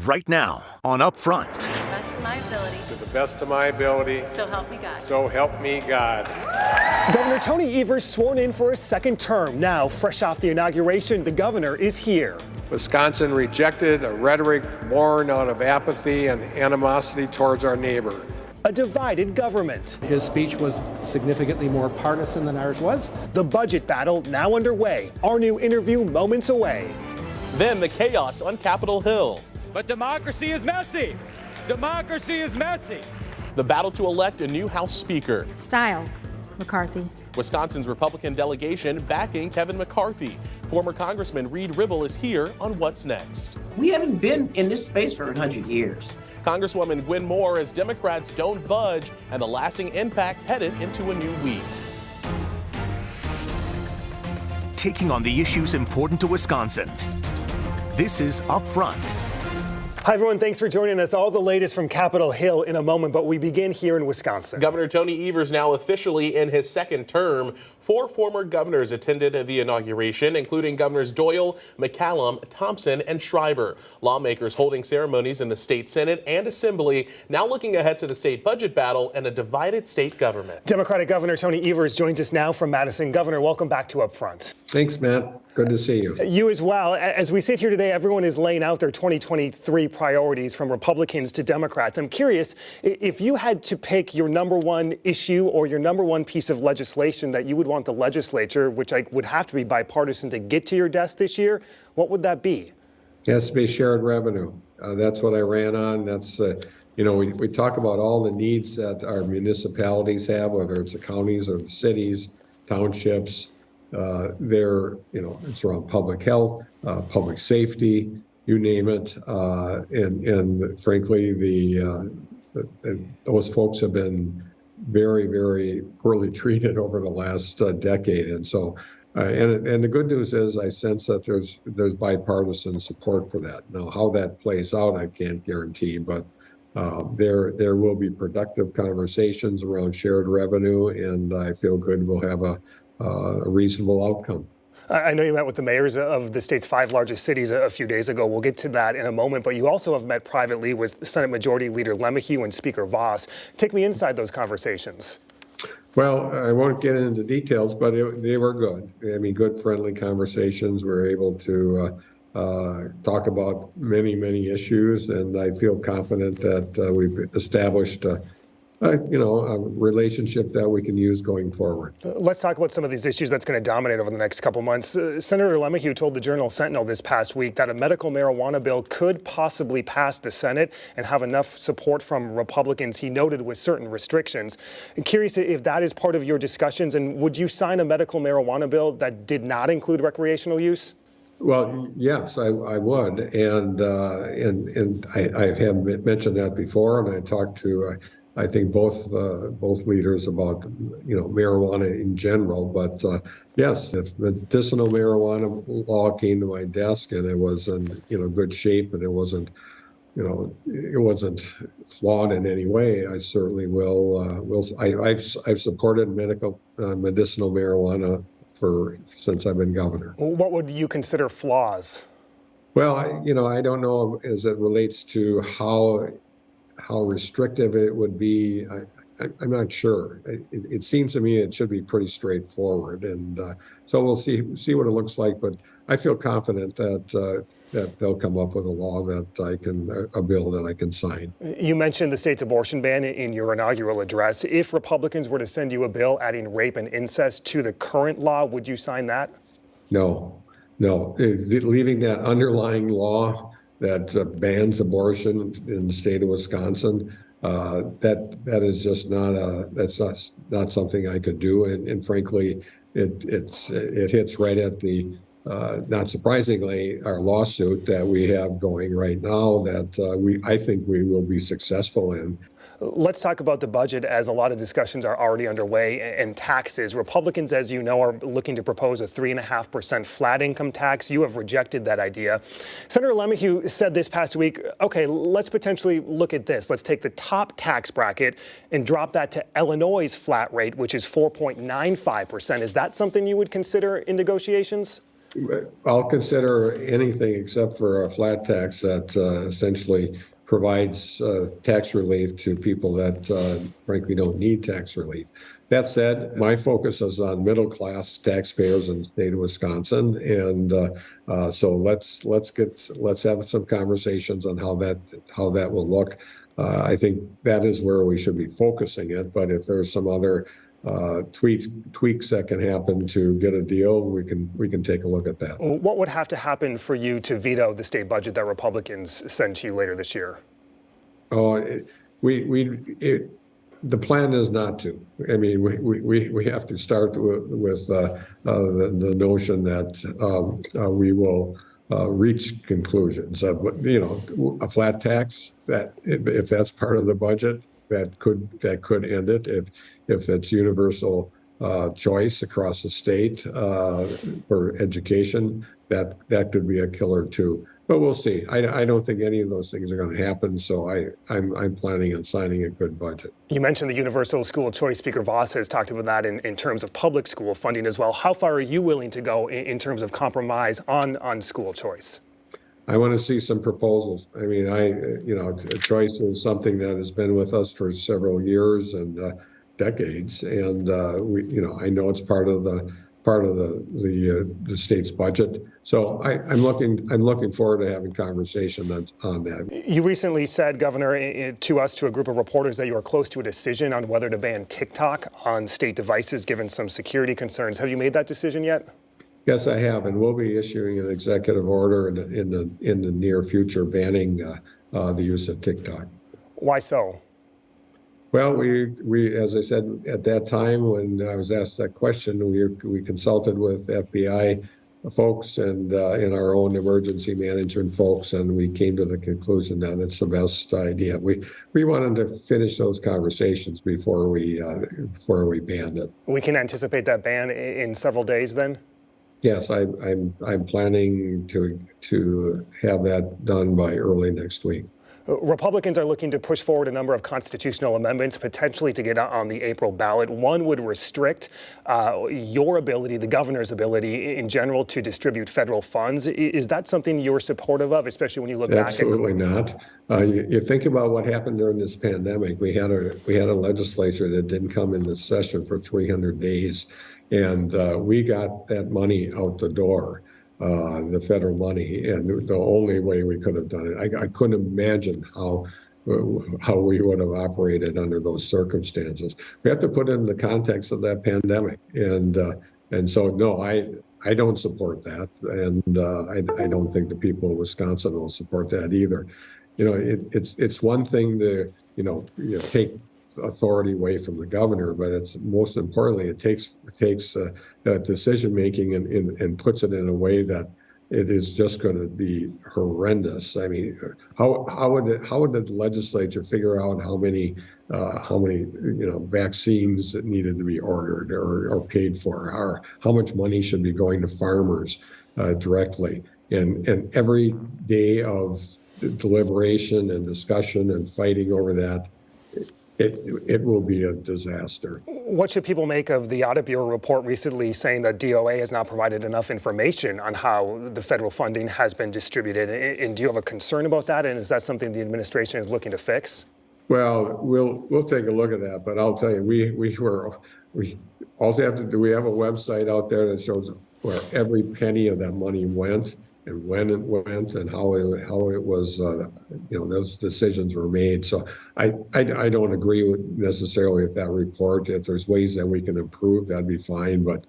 Right now on Upfront. To the best of my ability. To the best of my ability. So help me God. So help me God. Governor Tony Evers sworn in for a second term. Now, fresh off the inauguration, the governor is here. Wisconsin rejected a rhetoric born out of apathy and animosity towards our neighbor. A divided government. His speech was significantly more partisan than ours was. The budget battle now underway. Our new interview moments away. Then the chaos on Capitol Hill. But democracy is messy. Democracy is messy. The battle to elect a new House Speaker. Style, McCarthy. Wisconsin's Republican delegation backing Kevin McCarthy. Former Congressman Reed Ribble is here on What's Next. We haven't been in this space for 100 years. Congresswoman Gwen Moore as Democrats don't budge and the lasting impact headed into a new week. Taking on the issues important to Wisconsin. This is Upfront. Hi, everyone. Thanks for joining us. All the latest from Capitol Hill in a moment, but we begin here in Wisconsin. Governor Tony Evers now officially in his second term. 4 former governors attended the inauguration, including Governors Doyle, McCallum, Thompson, and Schreiber. Lawmakers holding ceremonies in the state Senate and Assembly, now looking ahead to the state budget battle and a divided state government. Democratic Governor Tony Evers joins us now from Madison. Governor, welcome back to Upfront. Thanks, Matt. Good to see you. You as well. As we sit here today, everyone is laying out their 2023 priorities from Republicans to Democrats. I'm curious, if you had to pick your number one issue or your number one piece of legislation that you would want the legislature, which would have to be bipartisan, to get to your desk this year, what would that be? It has to be shared revenue. That's what I ran on. That's, we talk about all the needs that our municipalities have, whether it's the counties or the cities, townships. It's around public health, public safety, you name it. And frankly, those folks have been very, very poorly treated over the last decade. And so, and the good news is I sense that there's bipartisan support for that. Now, how that plays out, I can't guarantee, but there will be productive conversations around shared revenue, and I feel good we'll have a reasonable outcome. I know you met with the mayors of the state's 5 largest cities a few days ago. We'll get to that in a moment, but you also have met privately with Senate Majority Leader LeMahieu and Speaker Vos. Take me inside those conversations. Well, I won't get into details, but they were good. I mean, good, friendly conversations. We were able to talk about many, many issues, and I feel confident that we've established a relationship that we can use going forward. Let's talk about some of these issues that's going to dominate over the next couple months. Senator LeMahieu told the Journal Sentinel this past week that a medical marijuana bill could possibly pass the Senate and have enough support from Republicans, he noted, with certain restrictions. I'm curious if that is part of your discussions, and would you sign a medical marijuana bill that did not include recreational use? Well, yes, I would, and I have mentioned that before, and I talked to I think both leaders about marijuana in general. But yes, if medicinal marijuana law came to my desk and it was in good shape and it wasn't flawed in any way, I certainly will. I've supported medicinal marijuana since I've been governor. What would you consider flaws? Well, I don't know as it relates to how restrictive it would be. I'm not sure. It seems to me it should be pretty straightforward, and so we'll see what it looks like. But I feel confident that they'll come up with a bill that I can sign. You mentioned the state's abortion ban in your inaugural address. If Republicans were to send you a bill adding rape and incest to the current law, would you sign that? No. Leaving that underlying law that bans abortion in the state of Wisconsin, that is just not something I could do, and frankly, it hits right at the not surprisingly our lawsuit that we have going right now that I think we will be successful in. Let's talk about the budget, as a lot of discussions are already underway, and taxes. Republicans, as you know, are looking to propose a 3.5% flat income tax. You have rejected that idea. Senator LeMahieu said this past week, okay, let's potentially look at this. Let's take the top tax bracket and drop that to Illinois' flat rate, which is 4.95%. Is that something you would consider in negotiations? I'll consider anything except for a flat tax that essentially provides tax relief to people that frankly don't need tax relief. That said, my focus is on middle-class taxpayers in the state of Wisconsin, and so let's have some conversations on how that will look. I think that is where we should be focusing it. But if there's some other tweaks that can happen to get a deal, we can take a look at that. What would have to happen for you to veto the state budget that Republicans send to you later this year? Oh, the plan is not to. I mean, we have to start with the notion that we will reach conclusions. A flat tax, that if that's part of the budget, that could end it. If it's universal choice across the state for education, that could be a killer too. But we'll see. I don't think any of those things are going to happen. So I'm planning on signing a good budget. You mentioned the universal school choice. Speaker Voss has talked about that in terms of public school funding as well. How far are you willing to go in terms of compromise on school choice? I want to see some proposals. I mean, choice is something that has been with us for several years and decades, and I know it's part of the state's budget. So I'm looking forward to having conversation on that. You recently said, Governor, to a group of reporters, that you are close to a decision on whether to ban TikTok on state devices, given some security concerns. Have you made that decision yet? Yes, I have, and we'll be issuing an executive order in the near future banning the use of TikTok. Why so? Well, we as I said at that time when I was asked that question, we consulted with FBI folks and our own emergency management folks, and we came to the conclusion that it's the best idea. We wanted to finish those conversations before we banned it. We can anticipate that ban in several days, then. Yes, I'm planning to have that done by early next week. Republicans are looking to push forward a number of constitutional amendments, potentially to get on the April ballot. One would restrict your ability, the governor's ability in general, to distribute federal funds. Is that something you're supportive of, especially when you look back? Absolutely not. You think about what happened during this pandemic. We had a legislature that didn't come into session for 300 days, and we got that money out the door. The federal money, and the only way we could have done it, I couldn't imagine how we would have operated under those circumstances. We have to put it in the context of that pandemic, and so no, I don't support that, and I don't think the people of Wisconsin will support that either. It's one thing to take authority away from the governor, but it's most importantly it takes decision making and puts it in a way that it is just going to be horrendous. I mean, how would the legislature figure out how many vaccines that needed to be ordered or paid for, or how much money should be going to farmers directly, and every day of deliberation and discussion and fighting over that, it will be a disaster. What should people make of the Audit Bureau report recently saying that DOA has not provided enough information on how the federal funding has been distributed? And do you have a concern about that? And is that something the administration is looking to fix? Well, we'll take a look at that. But I'll tell you, we also have to do. We have a website out there that shows where every penny of that money went, and when it went, and how it was, those decisions were made. So I don't agree necessarily with that report. If there's ways that we can improve, that'd be fine. But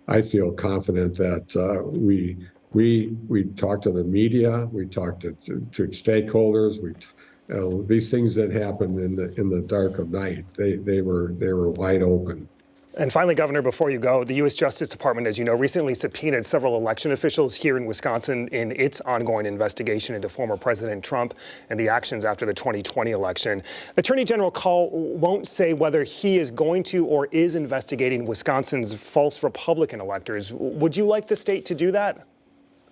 I feel confident that we talked to the media, we talked to stakeholders. These things that happened in the dark of night, they were wide open. And finally, Governor, before you go, the U.S. Justice Department, as you know, recently subpoenaed several election officials here in Wisconsin in its ongoing investigation into former President Trump and the actions after the 2020 election. Attorney General Kahl won't say whether he is going to or is investigating Wisconsin's false Republican electors. Would you like the state to do that?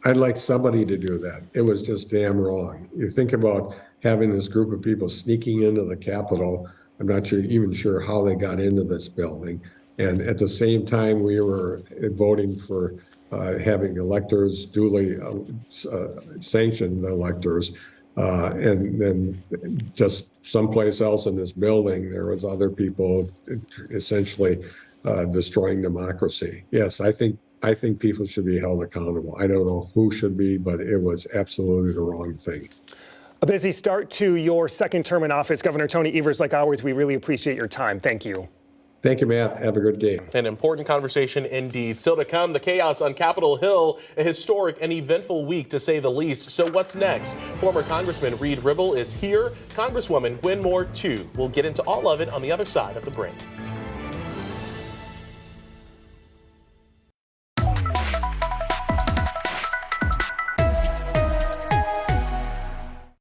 I'd like somebody to do that. It was just damn wrong. You think about having this group of people sneaking into the Capitol. I'm not even sure how they got into this building. And at the same time, we were voting for having electors, duly sanctioned electors, and then just someplace else in this building, there was other people essentially destroying democracy. Yes, I think people should be held accountable. I don't know who should be, but it was absolutely the wrong thing. A busy start to your second term in office, Governor Tony Evers. Like ours, we really appreciate your time. Thank you. Thank you, Matt. Have a good day. An important conversation indeed. Still to come, the chaos on Capitol Hill, a historic and eventful week to say the least. So what's next? Former Congressman Reed Ribble is here. Congresswoman Gwen Moore, too. We'll get into all of it on the other side of the break.